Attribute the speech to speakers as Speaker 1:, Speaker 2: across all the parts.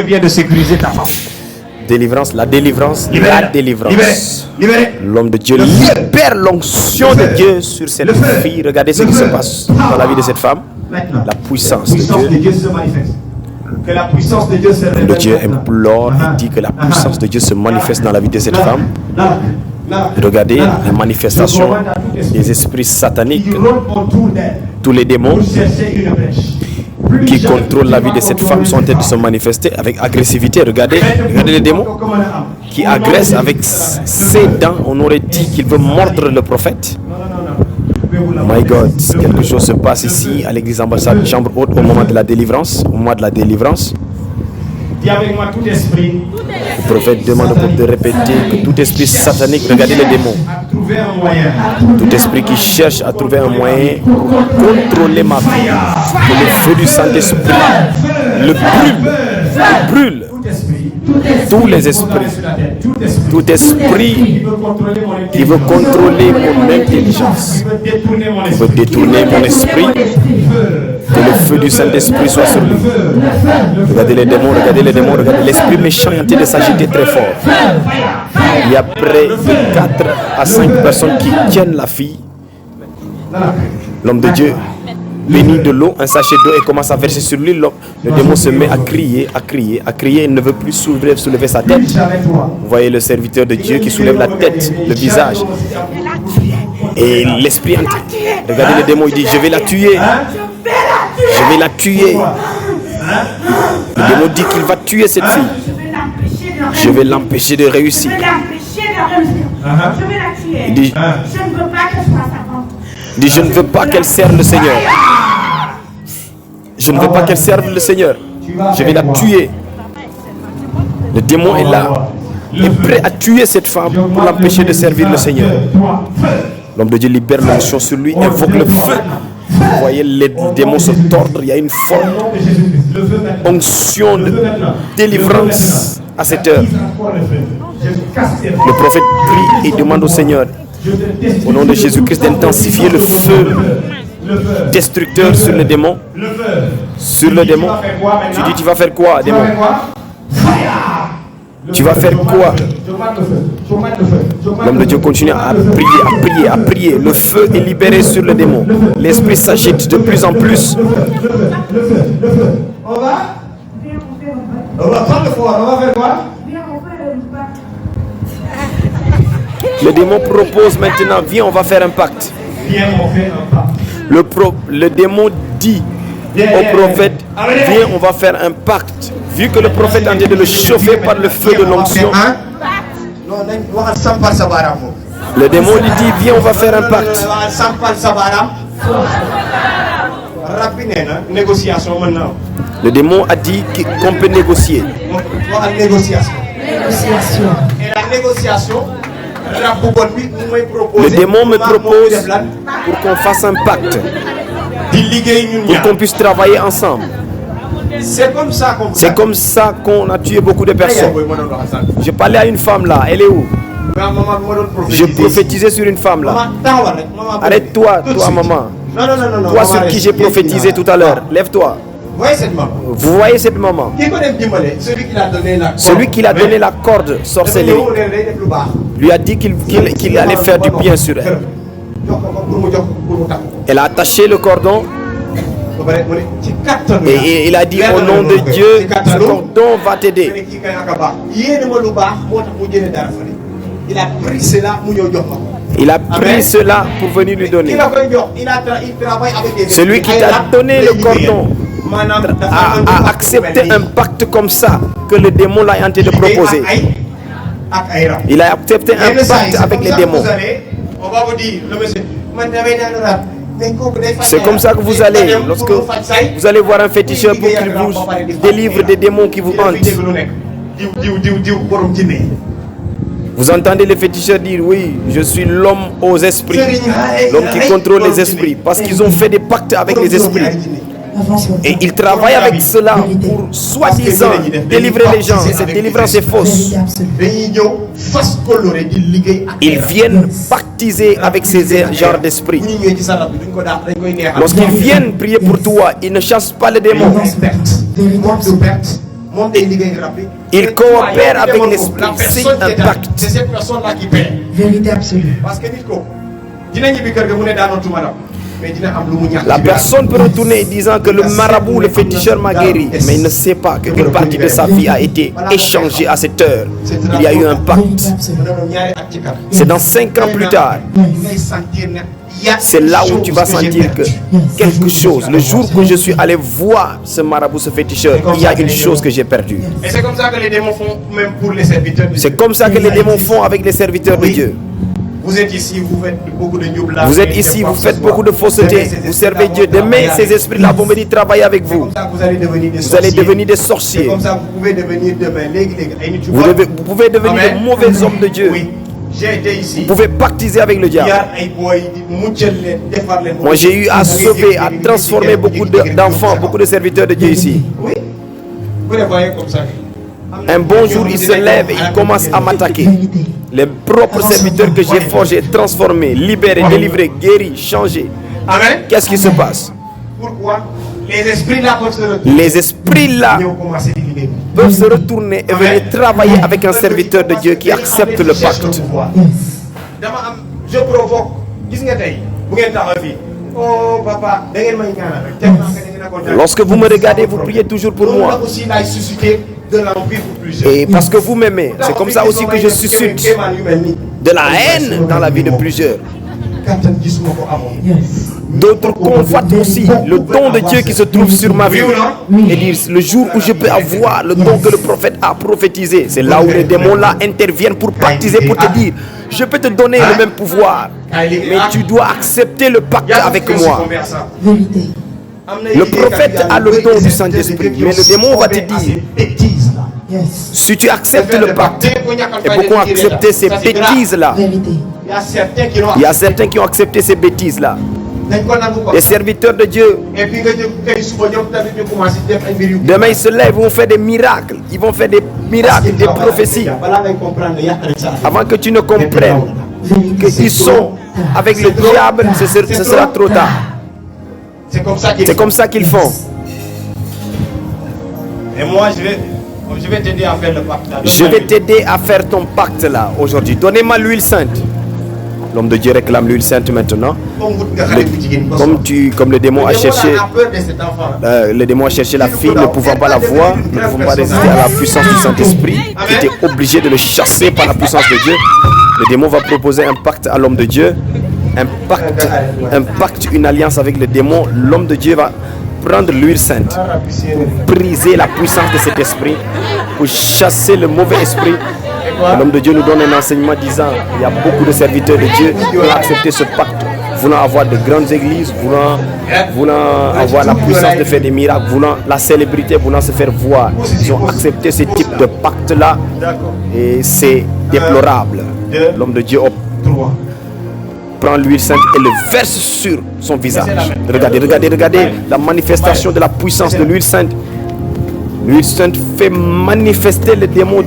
Speaker 1: vient de sécuriser ta femme.
Speaker 2: Délivrance, la délivrance,
Speaker 1: Libérez-la.
Speaker 2: la délivrance.
Speaker 1: Libérez.
Speaker 2: L'homme de Dieu libère l'onction de Dieu sur cette fille. Regardez ce qui se passe dans la vie de cette femme.
Speaker 1: Maintenant,
Speaker 2: La puissance
Speaker 1: la
Speaker 2: de
Speaker 1: puissance
Speaker 2: Dieu.
Speaker 1: de Dieu se manifeste. Que la puissance de Dieu se
Speaker 2: L'homme
Speaker 1: révèle.
Speaker 2: de Dieu implore et dit que la puissance de Dieu se manifeste dans la vie de cette femme. Regardez les manifestations des esprits sataniques,
Speaker 1: Qui rôdent autour d'elle
Speaker 2: tous les démons
Speaker 1: pour chercher une brèche.
Speaker 2: qui contrôlent la vie de cette femme sont en train de se manifester avec agressivité. Regardez les démons qui agressent avec ses dents. On aurait dit qu'il veut mordre le prophète. My God, quelque chose se passe ici à l'église ambassade, chambre haute, au moment de la délivrance. Au moment de la délivrance,
Speaker 1: Dis avec moi tout esprit
Speaker 2: le prophète demande au peuple de répéter que tout esprit satanique, regardez les démons,
Speaker 1: a trouvé un moyen.
Speaker 2: tout esprit qui cherche à trouver un moyen pour contrôler ma vie, que le feu du Saint-Esprit le brûle, tous les esprits, tout esprit qui veut contrôler mon intelligence, qui veut détourner mon esprit, que le feu du Saint-Esprit soit sur lui. Regardez les démons, regardez l'esprit méchant est en train de s'agiter très fort. Il y a près de 4 à 5 personnes qui tiennent la fille. L'homme de Dieu bénit de l'eau, un sachet d'eau, et commence à verser sur lui. Le démon se met à crier, il ne veut plus soulever sa tête. Vous voyez le serviteur de Dieu qui soulève la tête, le visage. Et l'esprit entre. Regardez le démon, il dit, je vais la tuer. Je vais la tuer. Le démon dit qu'il va tuer cette fille. Je vais l'empêcher de réussir. Il dit, je ne veux pas qu'elle serve le Seigneur. Je ne veux pas qu'elle serve le Seigneur. Je vais la tuer. Le démon est là. Il est prêt à tuer cette femme pour l'empêcher de servir le Seigneur. L'homme de Dieu libère l'onction sur lui, invoque le feu. Vous voyez les démons se tordre. Il y a une forte onction de délivrance à cette heure. Le prophète prie et demande au Seigneur, au nom de Jésus-Christ, d'intensifier le feu destructeur sur le démon. Sur le démon. Tu dis, tu vas faire quoi, démon? Tu vas faire quoi? L'homme de Dieu continue à prier. Le feu est libéré sur le démon. L'esprit s'agite de plus en plus.
Speaker 1: On va prendre le fort, on va faire quoi?
Speaker 2: Le démon propose maintenant, viens, on va faire un pacte.
Speaker 1: Viens, on fait un pacte.
Speaker 2: Le démon dit au prophète, viens, on va faire un pacte. Vu que le prophète est en train de le chauffer par le feu de l'onction, le démon lui dit, viens, on va faire un pacte. Le démon a dit qu'on peut négocier.
Speaker 1: Et la négociation,
Speaker 2: le démon me propose pour qu'on fasse un pacte, pour qu'on puisse travailler ensemble. C'est comme ça qu'on a tué beaucoup de personnes. Je parlais à une femme là, elle est où? Je prophétisais sur une femme là. Arrête-toi, toi maman. Toi sur qui j'ai prophétisé tout à l'heure, lève-toi. Vous voyez cette maman? Celui qui l'a donné la corde sorcellerie lui a dit qu'il allait faire du bien sur elle. Elle a attaché le cordon et il a dit au nom de Dieu, ce cordon va t'aider. Il a pris cela pour venir lui donner. Celui qui t'a donné le cordon a accepté un pacte comme ça que le démon l'a en train de proposer. Il a accepté un pacte avec les démons. C'est comme ça que vous allez, lorsque vous allez voir un féticheur pour qu'il vous délivre des démons qui vous hantent. Vous entendez les féticheurs dire, oui, je suis l'homme aux esprits, l'homme qui contrôle les esprits, parce qu'ils ont fait des pactes avec les esprits. Et ils travaillent avec cela pour soi-disant délivrer les gens. Cette délivrance est fausse. Ils viennent pactiser avec ces genres d'esprits. Lorsqu'ils viennent prier pour toi, ils ne chassent pas les démons. Il coopère avec l'esprit. C'est un pacte.
Speaker 1: C'est cette personne-là qui paie.
Speaker 3: Vérité absolue.
Speaker 1: Parce que
Speaker 2: la personne peut retourner disant que le marabout, le féticheur m'a guéri, mais il ne sait pas qu'une partie de sa vie a été échangée à cette heure. Il y a eu un pacte. C'est dans 5 ans plus tard. C'est là où tu vas sentir que quelque chose, le jour où je suis allé voir ce marabout, ce féticheur, il y a une chose que j'ai perdue.
Speaker 1: Et c'est comme ça que les démons font même pour les serviteurs de Dieu.
Speaker 2: C'est comme ça que les démons font avec les serviteurs de Dieu.
Speaker 1: Vous êtes ici, vous faites beaucoup de nubla.
Speaker 2: Vous êtes ici, vous faites beaucoup de fausseté. Vous servez Dieu. Demain, ces esprits-là vont venir travailler avec vous.
Speaker 1: Vous allez devenir des sorciers.
Speaker 2: Vous allez devenir des sorciers.
Speaker 1: C'est comme ça que vous pouvez devenir demain.
Speaker 2: Vous pouvez devenir de mauvais hommes de Dieu.
Speaker 1: Oui. J'ai été ici.
Speaker 2: Vous pouvez pactiser avec le diable. Moi, j'ai eu à sauver, à transformer beaucoup d'enfants, beaucoup de serviteurs de Dieu ici.
Speaker 1: Oui. Vous les voyez comme ça.
Speaker 2: Un bon jour, il se lève et il commence à m'attaquer. Les propres serviteurs que j'ai forgés, transformés, libérés, délivrés, guéris, changés.
Speaker 1: Amen.
Speaker 2: Qu'est-ce qui se passe?
Speaker 1: Pourquoi? Les esprits-là peuvent se retourner.
Speaker 2: Les esprits-là peuvent se retourner et venir travailler avec un serviteur de Dieu qui accepte le pacte.
Speaker 1: Je provoque. Oh papa,
Speaker 2: lorsque vous me regardez, vous priez toujours pour moi. Et parce que vous m'aimez, c'est comme ça aussi que je suscite de la haine dans la vie de plusieurs. D'autres convoitent aussi le don de Dieu qui se trouve sur ma vie et disent le jour où je peux avoir le don que le prophète a prophétisé, c'est là où les démons là interviennent pour baptiser, pour te dire je peux te donner le même pouvoir, mais tu dois accepter le pacte avec moi. Le prophète a le don du Saint-Esprit, mais le démon va te dire si tu acceptes le pacte, et beaucoup ont accepté ces bêtises-là. Il y a certains qui ont accepté ces bêtises-là. Les serviteurs de Dieu, demain ils se lèvent, ils vont faire des miracles. Ils vont faire des miracles, des prophéties. Avant que tu ne comprennes qu'ils sont avec le diable, ce sera trop tard. C'est comme ça qu'ils font.
Speaker 1: Et moi, je vais t'aider à faire le pacte là.
Speaker 2: Je vais t'aider à faire ton pacte là aujourd'hui. Donnez-moi l'huile sainte. L'homme de Dieu réclame l'huile sainte maintenant. Comme le démon a cherché, le démon a cherché la fille, ne pouvant pas la voir, ne pouvant pas résister à la puissance du Saint-Esprit, qui était obligé de le chasser par la puissance de Dieu. Le démon va proposer un pacte à l'homme de Dieu, un pacte, une alliance avec le démon. L'homme de Dieu va prendre l'huile sainte pour briser la puissance de cet esprit, pour chasser le mauvais esprit. L'homme de Dieu nous donne un enseignement disant il y a beaucoup de serviteurs de Dieu qui ont accepté ce pacte, voulant avoir de grandes églises, voulant avoir la puissance de faire des miracles, voulant la célébrité, voulant se faire voir. Ils ont accepté ce type de pacte-là et c'est déplorable. L'homme de Dieu prend l'huile sainte et le verse sur son visage. Regardez la manifestation de la puissance de l'huile sainte. L'huile sainte fait manifester le démon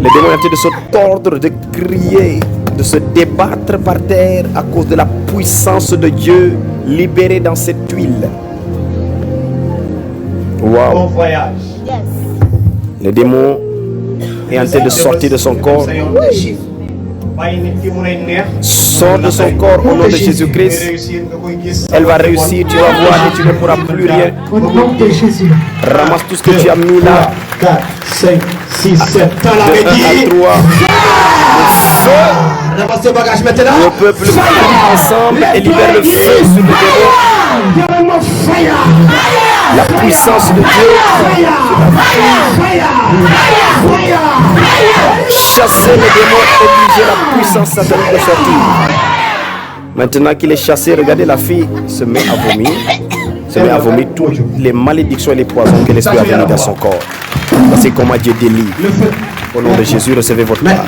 Speaker 2: Le démon est en train de se tordre, de crier, de se débattre par terre à cause de la puissance de Dieu libérée dans cette huile. Wow.
Speaker 1: Bon voyage.
Speaker 2: Le démon est en train de sortir de son corps. Sors de son corps au nom de Jésus-Christ. Elle va réussir, tu vas voir et tu ne pourras plus rien. Ramasse tout ce que tu as mis là.
Speaker 1: 4, 5, 6, 7.
Speaker 2: De 1 à 3. Le peuple prie ensemble et libère le feu sur le démon. La puissance de Dieu. Chasser le démon, obliger la puissance satanique de sortir. Maintenant qu'il est chassé, regardez, la fille se met à vomir. Se met à vomir toutes les malédictions et les poisons que l'esprit a mis dans son corps. Voici comment Dieu délivre. Au nom de Jésus, recevez votre part.